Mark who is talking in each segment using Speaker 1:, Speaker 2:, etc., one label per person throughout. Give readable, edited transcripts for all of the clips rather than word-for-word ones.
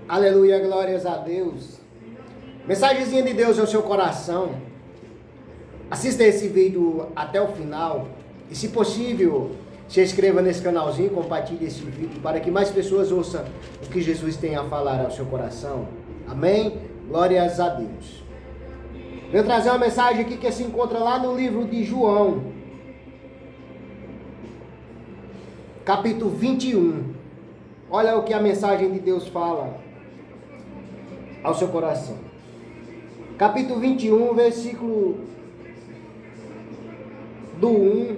Speaker 1: Aleluia, glórias a Deus. Mensagenzinha de Deus ao seu coração. Assista esse vídeo até o final. E se possível, se inscreva nesse canalzinho, compartilhe esse vídeo para que mais pessoas ouçam o que Jesus tem a falar ao seu coração. Amém? Glórias a Deus. Venho trazer uma mensagem aqui que se encontra lá no livro de João, capítulo 21. Olha o que a mensagem de Deus fala ao seu coração. Capítulo 21, versículo do 1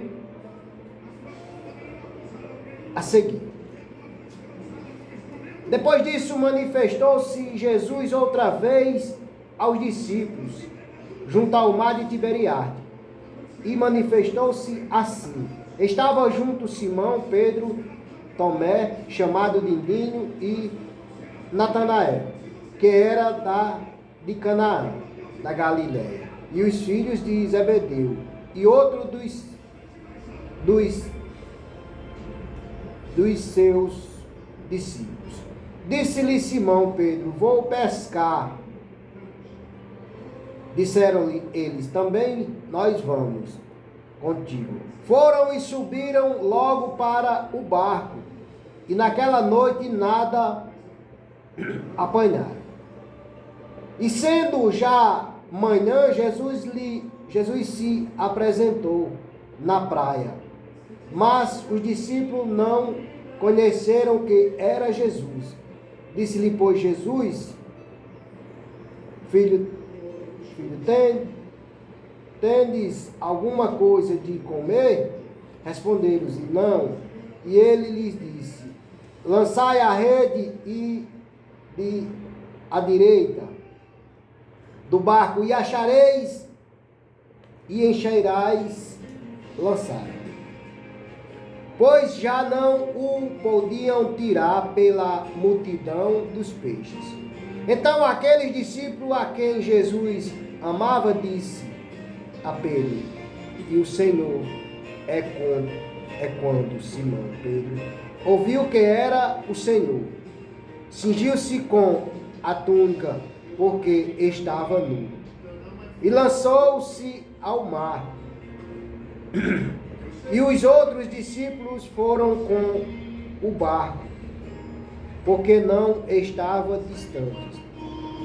Speaker 1: a seguir. Depois disso, manifestou-se Jesus outra vez aos discípulos, junto ao mar de Tiberiade, e manifestou-se assim. Estava junto Simão, Pedro, Tomé, chamado Didimo, e Natanael, que era de Canaã, da Galiléia, e os filhos de Zebedeu, e outro dos seus discípulos. Disse-lhe Simão Pedro: vou pescar. Disseram-lhe eles: também nós vamos contigo. Foram e subiram logo para o barco, e naquela noite nada apanharam. E sendo já manhã, Jesus se apresentou na praia, mas os discípulos não conheceram que era Jesus. Disse-lhe, pois, Jesus: Filho, tendes alguma coisa de comer? Responderam-lhe, não. E ele lhes disse: lançai a rede à direita do barco, e achareis, e enchereis lançar. Pois já não o podiam tirar pela multidão dos peixes. Então aqueles discípulos a quem Jesus amava disse a Pedro: e o Senhor é quando Simão Pedro ouviu que era o Senhor, cingiu-se com a túnica, porque estava nu, e lançou-se ao mar. E os outros discípulos foram com o barco, porque não estava distante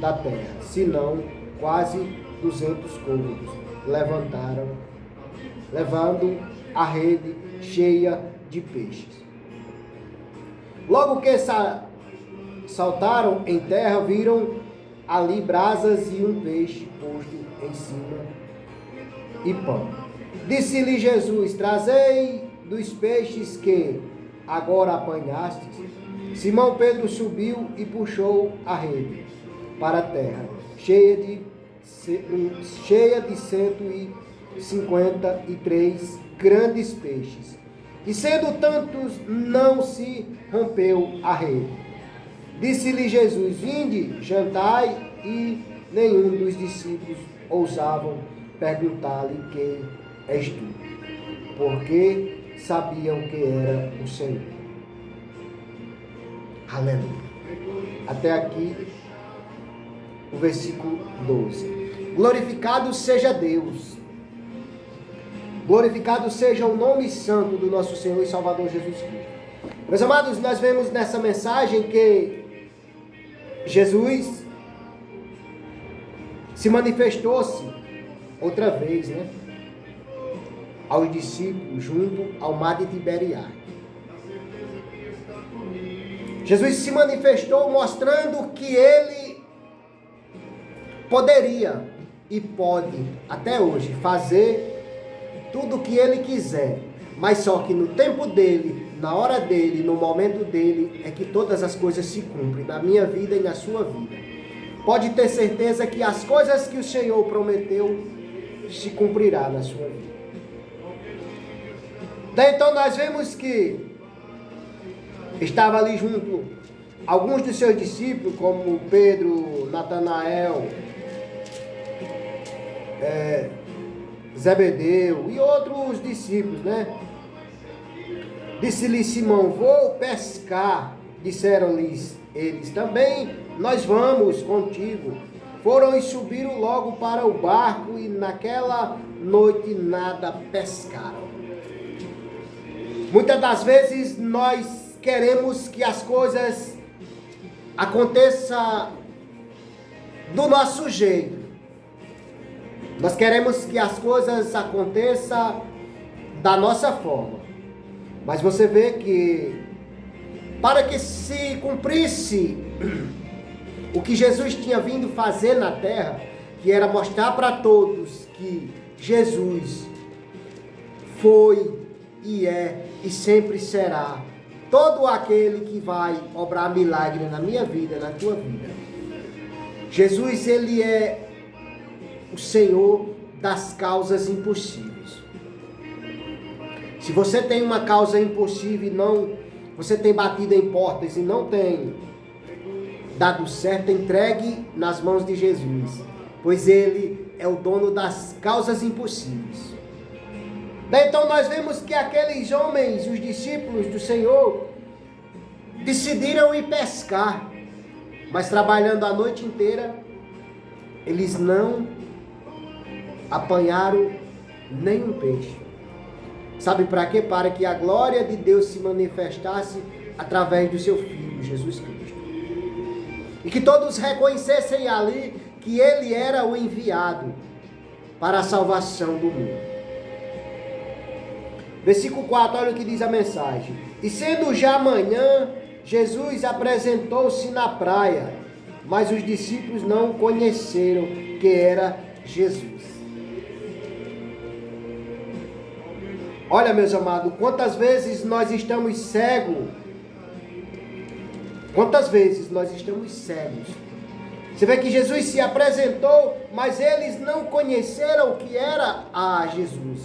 Speaker 1: da terra, senão quase 200 côvados, levando a rede cheia de peixes. Logo que saltaram em terra, viram ali brasas e um peixe posto em cima e pão. Disse-lhe Jesus: trazei dos peixes que agora apanhastes. Simão Pedro subiu e puxou a rede para a terra, cheia de 153 grandes peixes. E sendo tantos, não se rompeu a rede. Disse-lhe Jesus: vinde, jantai, e nenhum dos discípulos ousavam perguntar-lhe: quem és tu? Porque sabiam que era o Senhor. Aleluia. Até aqui o versículo 12. Glorificado seja Deus. Glorificado seja o nome santo do nosso Senhor e Salvador Jesus Cristo. Meus amados, nós vemos nessa mensagem que Jesus se manifestou-se outra vez, aos discípulos junto ao mar de Tiberiade. Jesus se manifestou mostrando que ele poderia e pode até hoje fazer tudo o que ele quiser, mas só que no tempo dele, na hora dele, no momento dele, é que todas as coisas se cumprem, na minha vida e na sua vida. Pode ter certeza que as coisas que o Senhor prometeu se cumprirá na sua vida. Daí então nós vemos que estava ali junto alguns dos seus discípulos, como Pedro, Natanael, Zebedeu e outros discípulos, Disse-lhe Simão: vou pescar. Disseram-lhes eles também: nós vamos contigo. Foram e subiram logo para o barco, e naquela noite nada pescaram. Muitas das vezes nós queremos que as coisas aconteçam do nosso jeito. Nós queremos que as coisas aconteçam da nossa forma. Mas você vê que para que se cumprisse o que Jesus tinha vindo fazer na terra, que era mostrar para todos que Jesus foi e é e sempre será todo aquele que vai obrar milagre na minha vida, na tua vida. Jesus, ele é o Senhor das causas impossíveis. Se você tem uma causa impossível e não, você tem batido em portas e não tem dado certo, entregue nas mãos de Jesus, pois ele é o dono das causas impossíveis. Então nós vemos que aqueles homens, os discípulos do Senhor, decidiram ir pescar, mas trabalhando a noite inteira, eles não apanharam nenhum peixe. Sabe para quê? Para que a glória de Deus se manifestasse através do seu Filho, Jesus Cristo. E que todos reconhecessem ali que ele era o enviado para a salvação do mundo. Versículo 4, olha o que diz a mensagem. E sendo já manhã, Jesus apresentou-se na praia, mas os discípulos não conheceram que era Jesus. Olha, meus amados, quantas vezes nós estamos cegos. Quantas vezes nós estamos cegos. Você vê que Jesus se apresentou, mas eles não conheceram o que era a Jesus.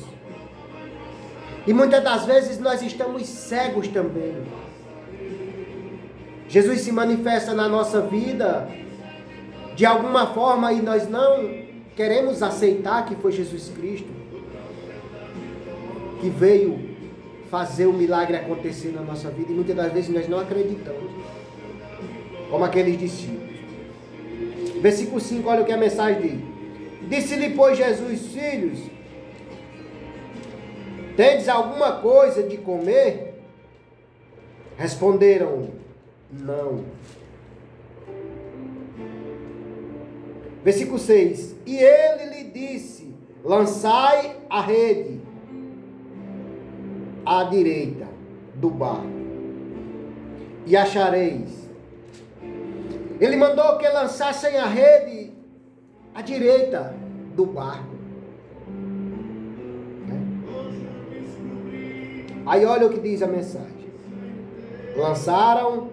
Speaker 1: E muitas das vezes nós estamos cegos também. Jesus se manifesta na nossa vida de alguma forma e nós não queremos aceitar que foi Jesus Cristo que veio fazer o milagre acontecer na nossa vida. E muitas das vezes nós não acreditamos, como aqueles discípulos. Versículo 5, olha o que a mensagem diz. Disse-lhe, pois, Jesus: filhos, tendes alguma coisa de comer? Responderam: não. Versículo 6. E ele lhe disse: lançai a rede à direita do barco, e achareis. Ele mandou que lançassem a rede à direita do barco. Aí olha o que diz a mensagem. Lançaram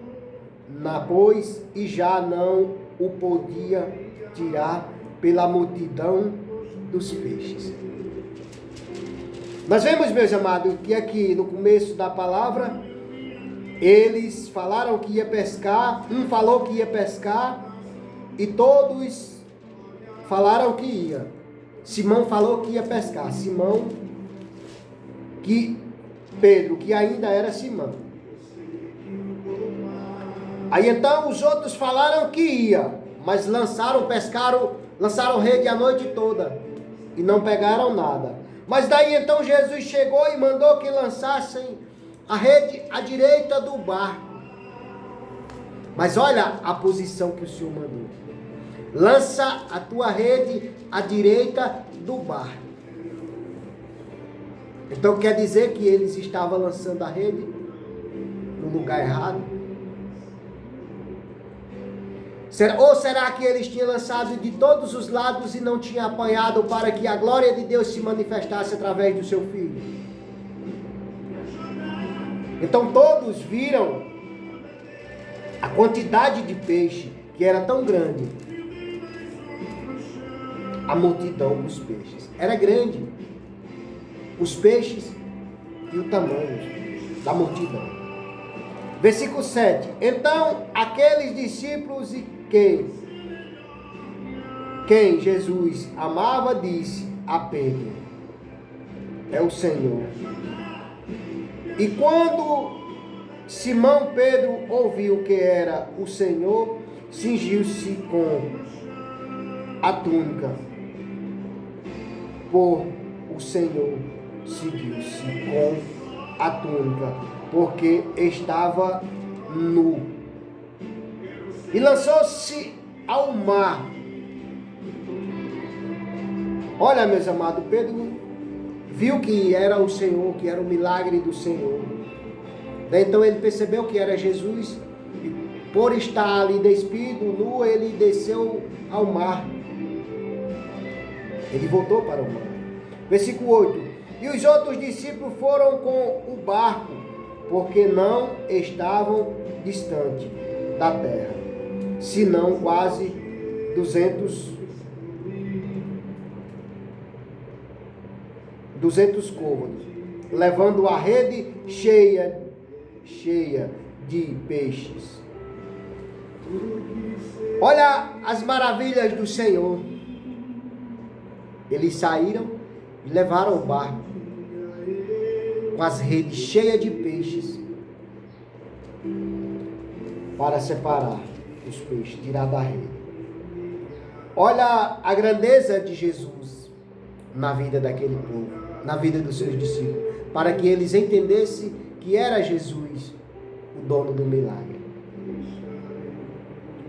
Speaker 1: na pois, e já não o podia tirar pela multidão dos peixes. Nós vemos, meus amados, que aqui no começo da palavra, eles falaram que ia pescar, um falou que ia pescar, e todos falaram que ia. Simão falou que ia pescar. Pedro, que ainda era Simão. Aí então os outros falaram que ia, mas lançaram rede a noite toda e não pegaram nada. Mas daí então Jesus chegou e mandou que lançassem a rede à direita do barco. Mas olha a posição que o Senhor mandou. Lança a tua rede à direita do barco. Então quer dizer que eles estavam lançando a rede no lugar errado? Ou será que eles tinham lançado de todos os lados e não tinham apanhado para que a glória de Deus se manifestasse através do seu Filho? Então todos viram a quantidade de peixe que era tão grande. A multidão dos peixes era grande. Os peixes e o tamanho da multidão. Versículo 7. Então aqueles discípulos e quem Jesus amava disse a Pedro: é o Senhor. E quando Simão Pedro ouviu que era o Senhor, cingiu-se com a túnica. Por o Senhor seguiu-se com a túnica, porque estava nu. E lançou-se ao mar. Olha, meus amados, Pedro viu que era o Senhor, que era o milagre do Senhor. Então ele percebeu que era Jesus, e por estar ali despido, nu, ele desceu ao mar. Ele voltou para o mar. Versículo 8. E os outros discípulos foram com o barco, porque não estavam distante da terra, senão quase 200 côvados, levando a rede cheia de peixes. Olha as maravilhas do Senhor. Eles saíram e levaram o barco com as redes cheias de peixes para separar os peixes, tirar da rede. Olha a grandeza de Jesus na vida daquele povo, na vida dos seus discípulos, para que eles entendessem que era Jesus o dono do milagre.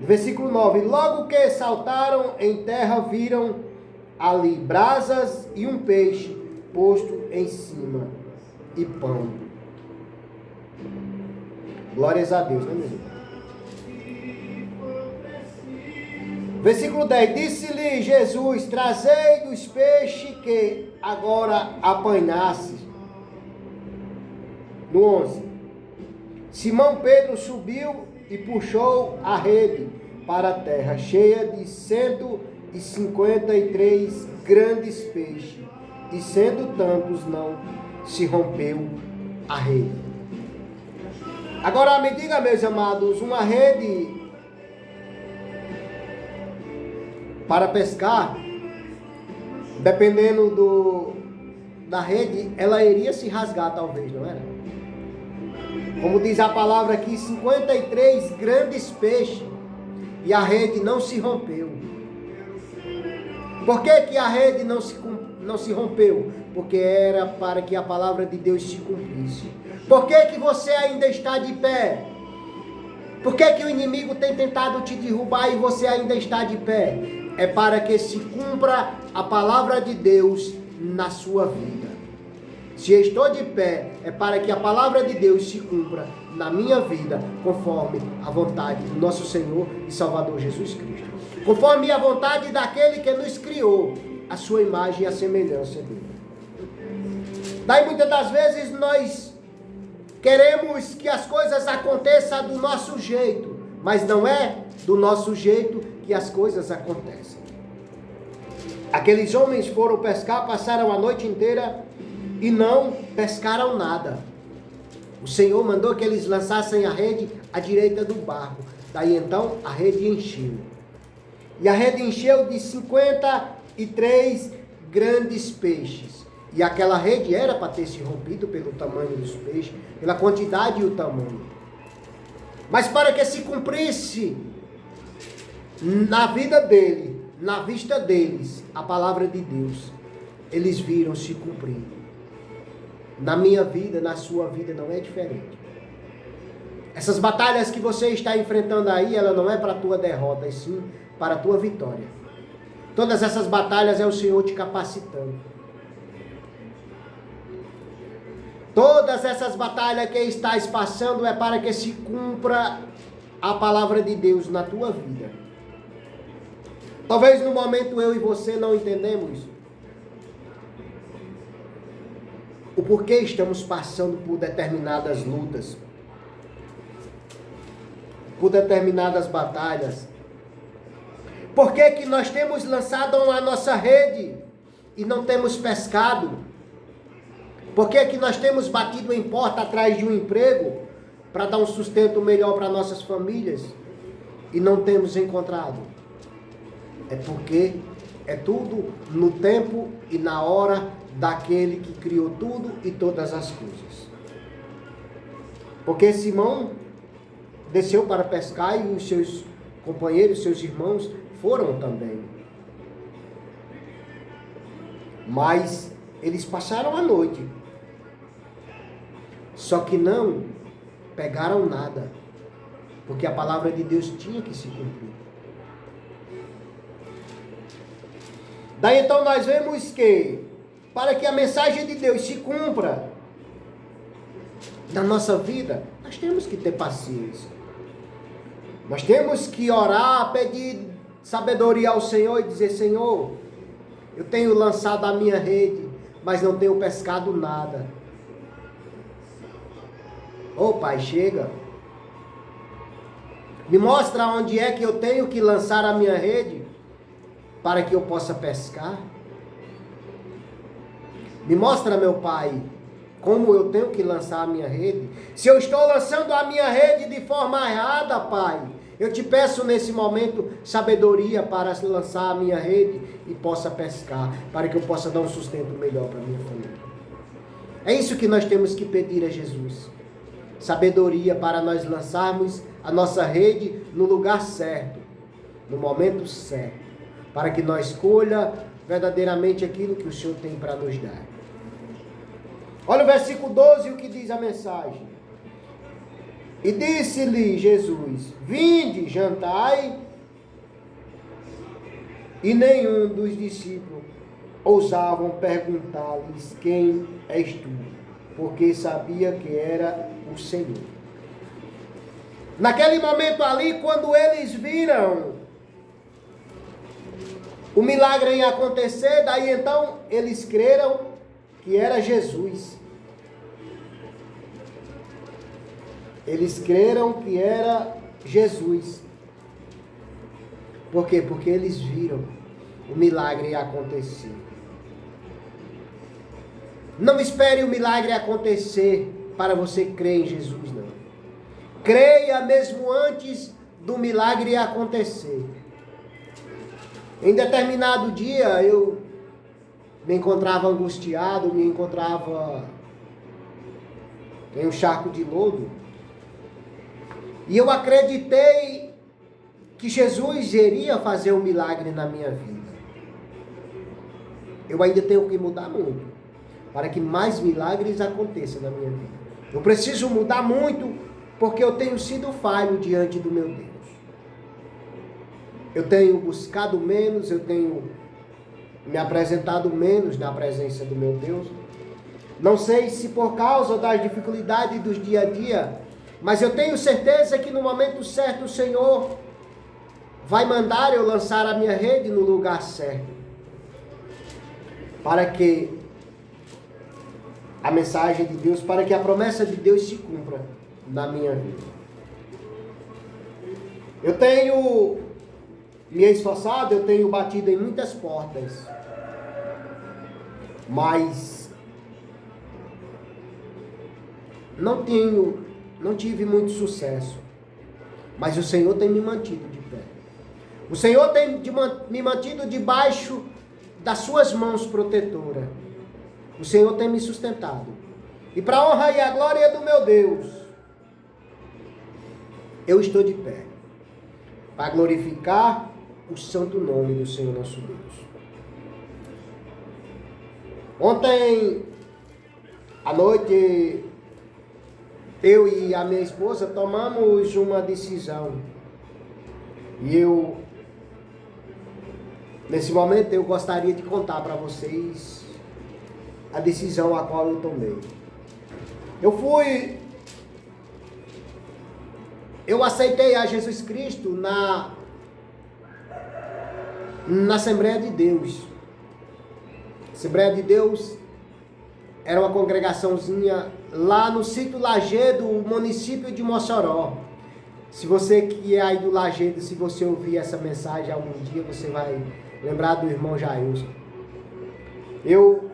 Speaker 1: Versículo 9. Logo que saltaram em terra, viram ali brasas e um peixe posto em cima, e pão. Glórias a Deus, né, meu irmão? Versículo 10. Disse-lhe Jesus: trazei dos peixes que agora apanhastes. No 11. Simão Pedro subiu e puxou a rede para a terra, cheia de 153 grandes peixes, e sendo tantos, não se rompeu a rede. Agora me diga, meus amados, uma rede para pescar, dependendo da rede, ela iria se rasgar talvez, não era? Como diz a palavra aqui, 53 grandes peixes, e a rede não se rompeu. Por que a rede não se rompeu? Porque era para que a palavra de Deus se cumprisse. Por que você ainda está de pé? Por que o inimigo tem tentado te derrubar e você ainda está de pé? É para que se cumpra a palavra de Deus na sua vida. Se eu estou de pé, é para que a palavra de Deus se cumpra na minha vida, conforme a vontade do nosso Senhor e Salvador Jesus Cristo. Conforme a vontade daquele que nos criou, a sua imagem e a semelhança dele. Daí muitas das vezes nós queremos que as coisas aconteçam do nosso jeito, mas não é do nosso jeito que as coisas acontecem. Aqueles homens foram pescar, passaram a noite inteira e não pescaram nada. O Senhor mandou que eles lançassem a rede à direita do barco. Daí então a rede encheu. E a rede encheu de 53 grandes peixes. E aquela rede era para ter se rompido pelo tamanho dos peixes, pela quantidade e o tamanho. Mas para que se cumprisse na vida dele, na vista deles, a palavra de Deus, eles viram se cumprir. Na minha vida, na sua vida, não é diferente. Essas batalhas que você está enfrentando aí, ela não é para a tua derrota, e sim para a tua vitória. Todas essas batalhas é o Senhor te capacitando. Todas essas batalhas que estás passando é para que se cumpra a palavra de Deus na tua vida. Talvez no momento eu e você não entendemos o porquê estamos passando por determinadas lutas, por determinadas batalhas. Por que nós temos lançado a nossa rede e não temos pescado? Por que nós temos batido em porta atrás de um emprego para dar um sustento melhor para nossas famílias e não temos encontrado? É porque é tudo no tempo e na hora daquele que criou tudo e todas as coisas. Porque Simão desceu para pescar e os seus companheiros, seus irmãos, foram também. Mas eles passaram a noite. Só que não pegaram nada. Porque a palavra de Deus tinha que se cumprir. Daí então nós vemos que, para que a mensagem de Deus se cumpra na nossa vida, nós temos que ter paciência. Nós temos que orar, pedir sabedoria ao Senhor e dizer: Senhor, eu tenho lançado a minha rede, mas não tenho pescado nada. Ô Pai, chega. Me mostra onde é que eu tenho que lançar a minha rede para que eu possa pescar. Me mostra, meu Pai, como eu tenho que lançar a minha rede. Se eu estou lançando a minha rede de forma errada, Pai, eu te peço nesse momento sabedoria para lançar a minha rede e possa pescar, para que eu possa dar um sustento melhor para a minha família. É isso que nós temos que pedir a Jesus. Sabedoria para nós lançarmos a nossa rede no lugar certo, no momento certo, para que nós colha verdadeiramente aquilo que o Senhor tem para nos dar. Olha o versículo 12, o que diz a mensagem. E disse-lhe Jesus: vinde, jantai. E nenhum dos discípulos ousavam perguntar-lhes: quem és tu? Porque sabia que era o Senhor. Naquele momento ali, quando eles viram o milagre em acontecer, daí então eles creram que era Jesus. Eles creram que era Jesus. Por quê? Porque eles viram o milagre acontecer. Não espere o milagre acontecer para você crer em Jesus, não. Creia mesmo antes do milagre acontecer. Em determinado dia eu me encontrava angustiado, me encontrava em um charco de lodo. E eu acreditei que Jesus iria fazer um milagre na minha vida. Eu ainda tenho que mudar muito, para que mais milagres aconteçam na minha vida. Eu preciso mudar muito, porque eu tenho sido falho diante do meu Deus. Eu tenho buscado menos, eu tenho me apresentado menos na presença do meu Deus. Não sei se por causa das dificuldades do dia a dia, mas eu tenho certeza que no momento certo o Senhor vai mandar eu lançar a minha rede no lugar certo, para que a mensagem de Deus, para que a promessa de Deus se cumpra na minha vida. Eu tenho me esforçado, eu tenho batido em muitas portas, mas não tive muito sucesso. Mas o Senhor tem me mantido de pé. O Senhor tem me mantido debaixo das suas mãos protetoras. O Senhor tem me sustentado. E para a honra e a glória do meu Deus, eu estou de pé, para glorificar o santo nome do Senhor nosso Deus. Ontem à noite, eu e a minha esposa tomamos uma decisão. E nesse momento, eu gostaria de contar para vocês a decisão a qual eu tomei. Eu aceitei a Jesus Cristo na Assembleia de Deus. Assembleia de Deus era uma congregaçãozinha lá no sítio Lajedo, município de Mossoró. Se você que é aí do Lajedo, se você ouvir essa mensagem algum dia, você vai lembrar do irmão Jailson. Eu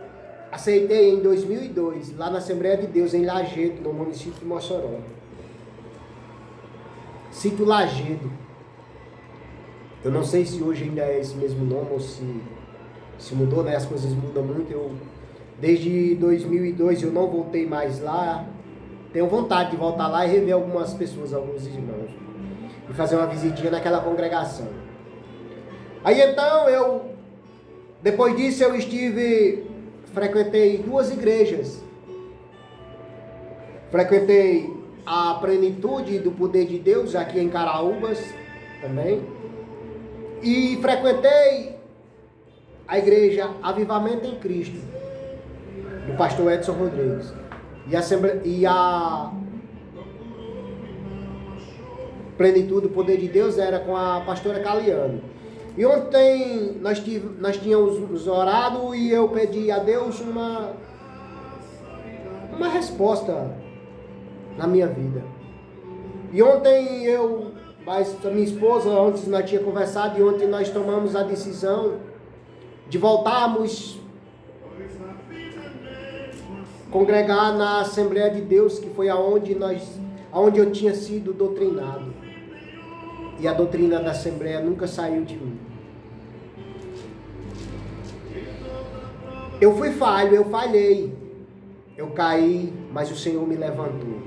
Speaker 1: aceitei em 2002, lá na Assembleia de Deus, em Lajedo, no município de Mossoró. Sítio Lajedo. Eu não sei se hoje ainda é esse mesmo nome ou se mudou, né? As coisas mudam muito. Desde 2002 eu não voltei mais lá. tenho vontade de voltar lá e rever algumas pessoas, alguns irmãos. E fazer uma visitinha naquela congregação. Aí então depois disso frequentei 2 igrejas. Frequentei a Plenitude do Poder de Deus aqui em Caraúbas também. E frequentei a igreja Avivamento em Cristo, do pastor Edson Rodrigues. E a Plenitude do Poder de Deus era com a pastora Caliano. E ontem nós tínhamos orado e eu pedi a Deus uma resposta na minha vida. E ontem mas a minha esposa, antes nós tínhamos conversado, e ontem nós tomamos a decisão de voltarmos congregar na Assembleia de Deus, que foi aonde eu tinha sido doutrinado. E a doutrina da Assembleia nunca saiu de mim. Eu fui falho, eu falhei. Eu caí, mas o Senhor me levantou.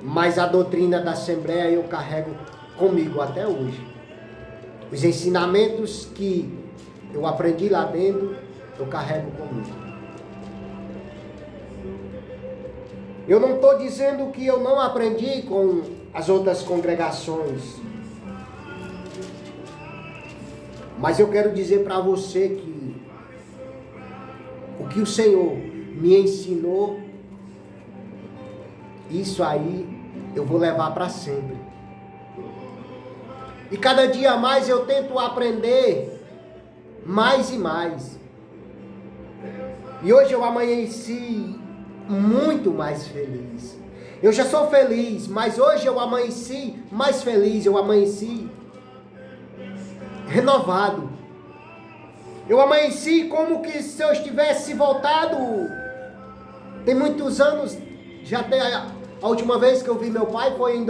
Speaker 1: Mas a doutrina da Assembleia eu carrego comigo até hoje. Os ensinamentos que eu aprendi lá dentro, eu carrego comigo. Eu não estou dizendo que eu não aprendi com as outras congregações. Mas eu quero dizer para você que o que o Senhor me ensinou, isso aí eu vou levar para sempre. E cada dia mais eu tento aprender mais e mais. E hoje eu amanheci muito mais feliz. Eu já sou feliz, mas hoje eu amanheci mais feliz, eu amanheci renovado. Eu amanheci como que se eu estivesse voltado. Tem muitos anos, já tem a última vez que eu vi meu pai foi em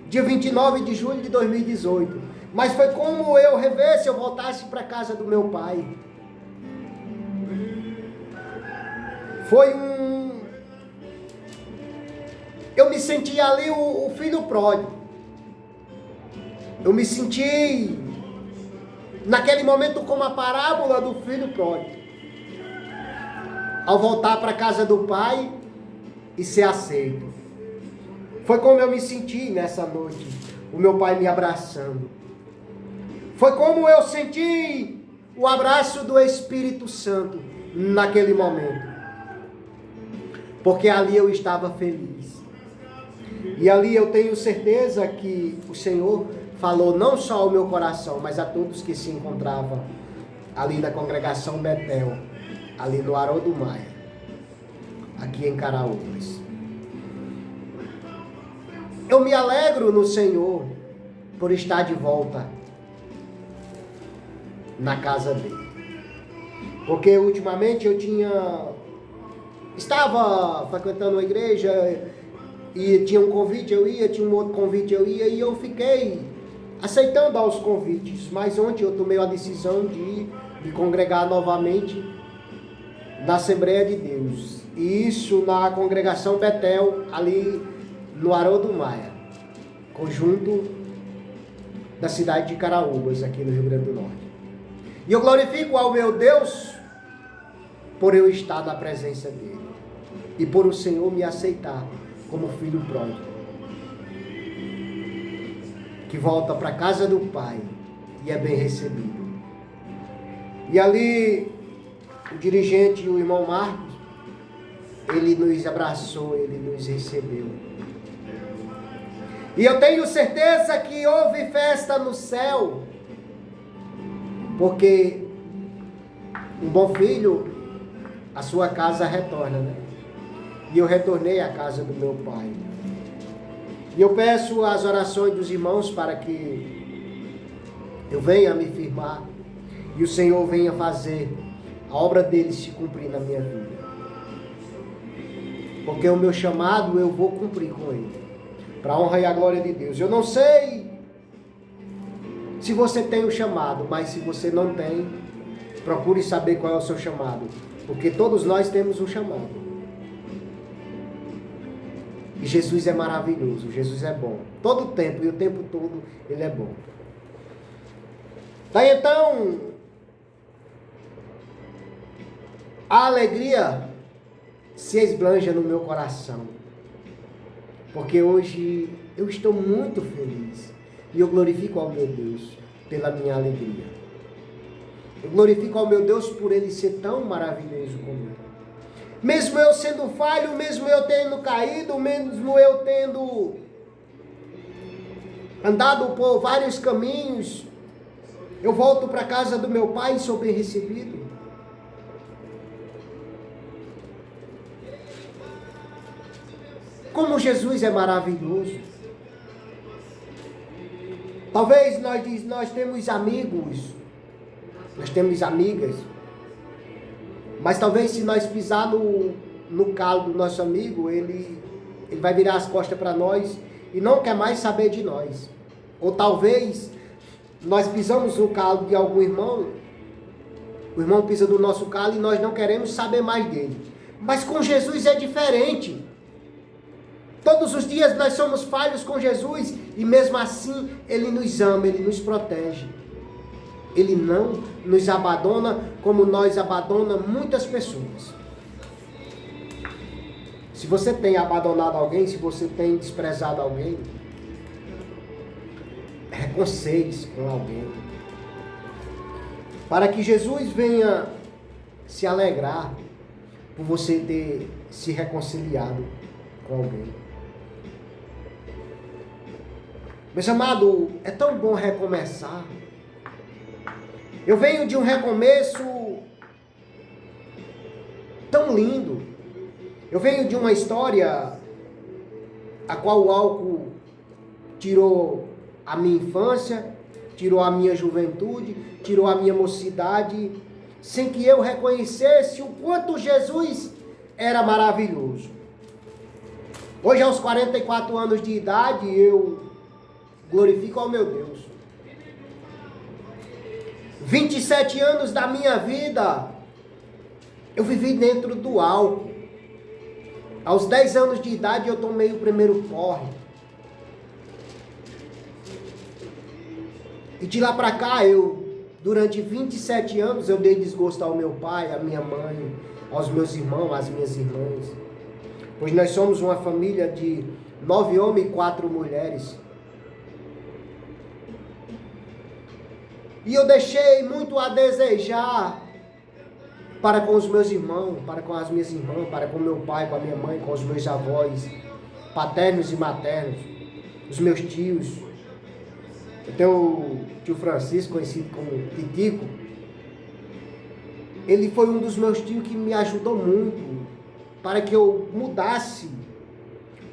Speaker 1: dia 29 de julho de 2018. Mas foi como eu revesse, eu voltasse para a casa do meu pai. Eu me senti ali o filho pródigo. Eu me senti naquele momento como a parábola do filho pródigo. Ao voltar para a casa do pai e ser aceito. Foi como eu me senti nessa noite, o meu pai me abraçando. Foi como eu senti o abraço do Espírito Santo naquele momento. Porque ali eu estava feliz. E ali eu tenho certeza que o Senhor falou não só ao meu coração, mas a todos que se encontravam ali na congregação Betel, ali no Haroldo Maia, aqui em Caraúbas. Eu me alegro no Senhor por estar de volta na casa dele. Porque ultimamente estava frequentando uma igreja e tinha um convite, eu ia, tinha um outro convite, eu ia, e eu fiquei aceitando aos convites. Mas ontem eu tomei a decisão de me congregar novamente na Assembleia de Deus. E isso na congregação Betel, ali no Haroldo Maia, conjunto da cidade de Caraúbas, aqui no Rio Grande do Norte. E eu glorifico ao meu Deus por eu estar na presença dele e por o Senhor me aceitar como filho pródigo, que volta para a casa do Pai e é bem recebido. E ali o dirigente, o irmão Marcos, ele nos abraçou, ele nos recebeu. E eu tenho certeza que houve festa no céu, porque um bom filho, a sua casa retorna, né? E eu retornei à casa do meu pai. E eu peço as orações dos irmãos para que eu venha me firmar e o Senhor venha fazer a obra dele se cumprir na minha vida. Porque o meu chamado eu vou cumprir com ele, para a honra e a glória de Deus. Eu não sei se você tem o chamado, mas se você não tem, procure saber qual é o seu chamado, porque todos nós temos um chamado. E Jesus é maravilhoso, Jesus é bom. Todo o tempo e o tempo todo Ele é bom. Daí então, a alegria se esbanja no meu coração. Porque hoje eu estou muito feliz. E eu glorifico ao meu Deus pela minha alegria. Eu glorifico ao meu Deus por Ele ser tão maravilhoso comigo. Mesmo eu sendo falho, mesmo eu tendo caído, mesmo eu tendo andado por vários caminhos, eu volto para a casa do meu pai e sou bem recebido. Como Jesus é maravilhoso. Talvez nós temos amigos, nós temos amigas, mas talvez se nós pisar no calo do nosso amigo, ele vai virar as costas para nós e não quer mais saber de nós. Ou talvez nós pisamos no calo de algum irmão, o irmão pisa do nosso calo e nós não queremos saber mais dele. Mas com Jesus é diferente. Todos os dias nós somos falhos com Jesus e mesmo assim Ele nos ama, Ele nos protege. Ele não nos abandona como nós abandonamos muitas pessoas. Se você tem abandonado alguém, se você tem desprezado alguém, reconcilie-se com alguém. Para que Jesus venha se alegrar por você ter se reconciliado com alguém. Meus amados, é tão bom recomeçar. Eu venho de um recomeço tão lindo. Eu venho de uma história a qual o álcool tirou a minha infância, tirou a minha juventude, tirou a minha mocidade, sem que eu reconhecesse o quanto Jesus era maravilhoso. Hoje, aos 44 anos de idade, eu glorifico ao meu Deus. 27 anos da minha vida, eu vivi dentro do álcool. Aos 10 anos de idade, eu tomei o primeiro porre. E de lá para cá, durante 27 anos, eu dei desgosto ao meu pai, à minha mãe, aos meus irmãos, às minhas irmãs. Pois nós somos uma família de 9 homens e 4 mulheres. E eu deixei muito a desejar para com os meus irmãos, para com as minhas irmãs, para com meu pai, com a minha mãe, com os meus avós, paternos e maternos, os meus tios. Eu tenho o tio Francisco, conhecido como Titico. Ele foi um dos meus tios que me ajudou muito para que eu mudasse,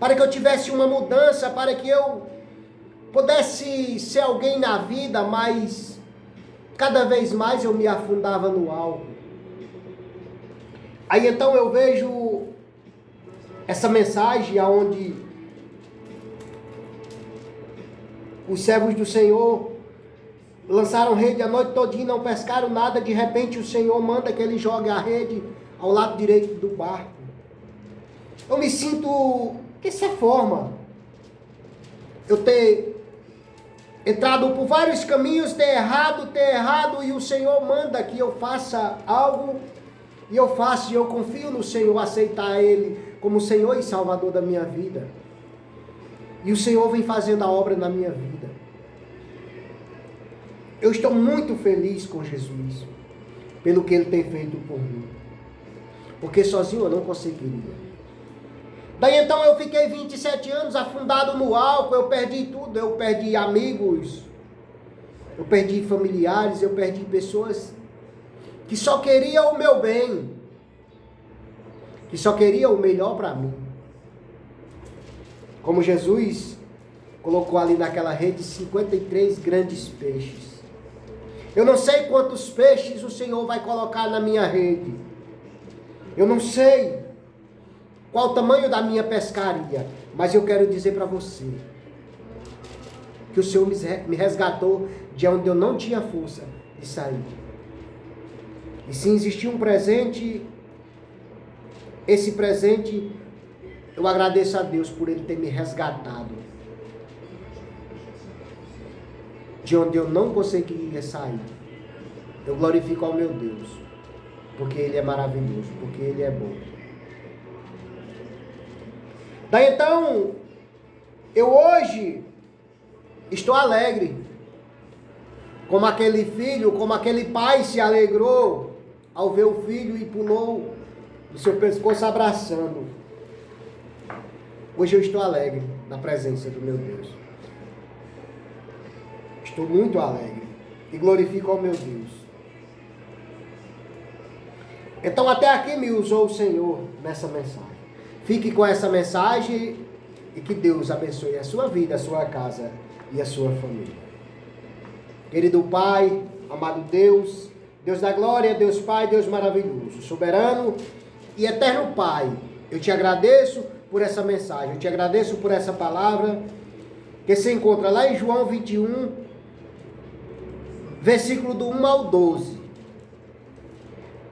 Speaker 1: para que eu tivesse uma mudança, para que eu pudesse ser alguém na vida, mas cada vez mais eu me afundava no álcool. Aí então eu vejo essa mensagem onde os servos do Senhor lançaram rede a noite todinha, não pescaram nada. De repente o Senhor manda que ele jogue a rede ao lado direito do barco. Eu me sinto dessa forma. Eu ter entrado por vários caminhos, ter errado, e o Senhor manda que eu faça algo, e eu faço, e eu confio no Senhor, aceitar Ele como Senhor e Salvador da minha vida. E o Senhor vem fazendo a obra na minha vida. Eu estou muito feliz com Jesus, pelo que Ele tem feito por mim. Porque sozinho eu não conseguiria. Daí então eu fiquei 27 anos afundado no álcool, eu perdi tudo, eu perdi amigos, eu perdi familiares, eu perdi pessoas que só queriam o meu bem, que só queriam o melhor para mim. Como Jesus colocou ali naquela rede 53 grandes peixes. Eu não sei quantos peixes o Senhor vai colocar na minha rede. Eu não sei qual o tamanho da minha pescaria, mas eu quero dizer para você que o Senhor me resgatou de onde eu não tinha força de sair. E se existia um presente, esse presente Eu agradeço a Deus por Ele ter me resgatado de onde eu não conseguiria sair. Eu glorifico ao meu Deus, porque Ele é maravilhoso, porque Ele é bom. Daí então, eu hoje estou alegre, como aquele filho, como aquele pai se alegrou ao ver o filho e pulou do seu pescoço abraçando. Hoje eu estou alegre na presença do meu Deus. Estou muito alegre e glorifico ao meu Deus. Então até aqui me usou o Senhor nessa mensagem. Fique com essa mensagem e que Deus abençoe a sua vida, a sua casa e a sua família. Querido Pai, amado Deus, Deus da glória, Deus Pai, Deus maravilhoso, soberano e eterno Pai, eu te agradeço por essa mensagem, eu te agradeço por essa palavra que se encontra lá em João 21, versículo do 1 ao 12.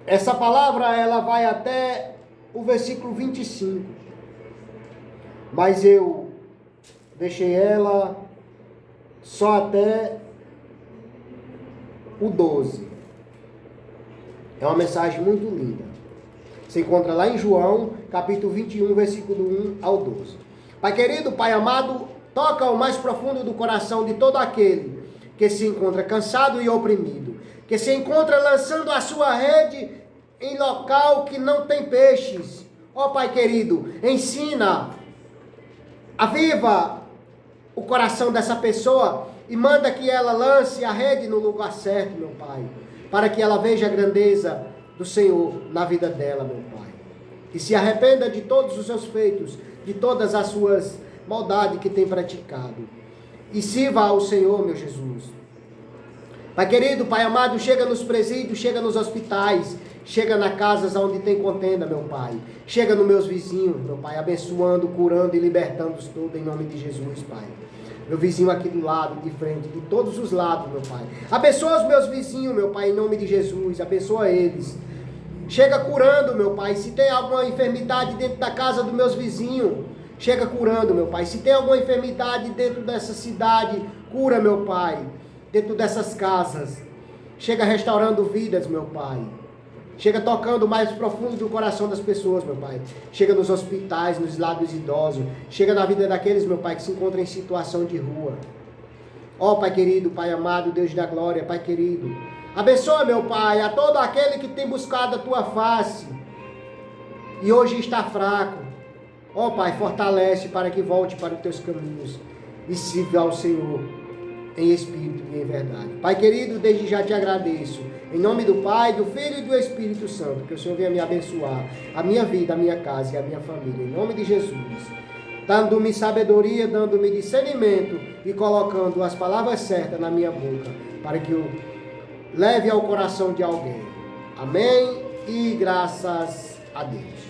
Speaker 1: Essa palavra ela vai até o versículo 25, mas eu deixei ela só até o 12. É uma mensagem muito linda. Se encontra lá em João, capítulo 21, versículo do 1 ao 12. Pai querido, Pai amado, toca ao mais profundo do coração de todo aquele que se encontra cansado e oprimido, que se encontra lançando a sua rede em local que não tem peixes. Ó Pai querido, ensina, aviva o coração dessa pessoa e manda que ela lance a rede no lugar certo, meu Pai, para que ela veja a grandeza do Senhor na vida dela, meu Pai. E se arrependa de todos os seus feitos, de todas as suas maldades que tem praticado. E sirva ao Senhor, meu Jesus. Pai querido, Pai amado, chega nos presídios, chega nos hospitais, chega nas casas onde tem contenda, meu Pai. Chega nos meus vizinhos, meu Pai, abençoando, curando e libertando-os todos em nome de Jesus, Pai. Meu vizinho aqui do lado, de frente, de todos os lados, meu Pai. Abençoa os meus vizinhos, meu Pai, em nome de Jesus. Abençoa eles. Chega curando, meu Pai. Se tem alguma enfermidade dentro da casa dos meus vizinhos, chega curando, meu Pai. Se tem alguma enfermidade dentro dessa cidade, cura, meu Pai. Dentro dessas casas. Chega restaurando vidas, meu Pai. Chega tocando mais profundo do coração das pessoas, meu Pai. Chega nos hospitais, nos lados idosos. Chega na vida daqueles, meu Pai, que se encontram em situação de rua. Ó Pai querido, Pai amado, Deus da glória, Pai querido. Abençoa, meu Pai, a todo aquele que tem buscado a Tua face e hoje está fraco. Ó Pai, fortalece para que volte para os Teus caminhos e sirva ao Senhor em espírito e em verdade. Pai querido, desde já te agradeço. Em nome do Pai, do Filho e do Espírito Santo, que o Senhor venha me abençoar, a minha vida, a minha casa e a minha família. Em nome de Jesus. Dando-me sabedoria, dando-me discernimento e colocando as palavras certas na minha boca, para que eu leve ao coração de alguém. Amém e graças a Deus.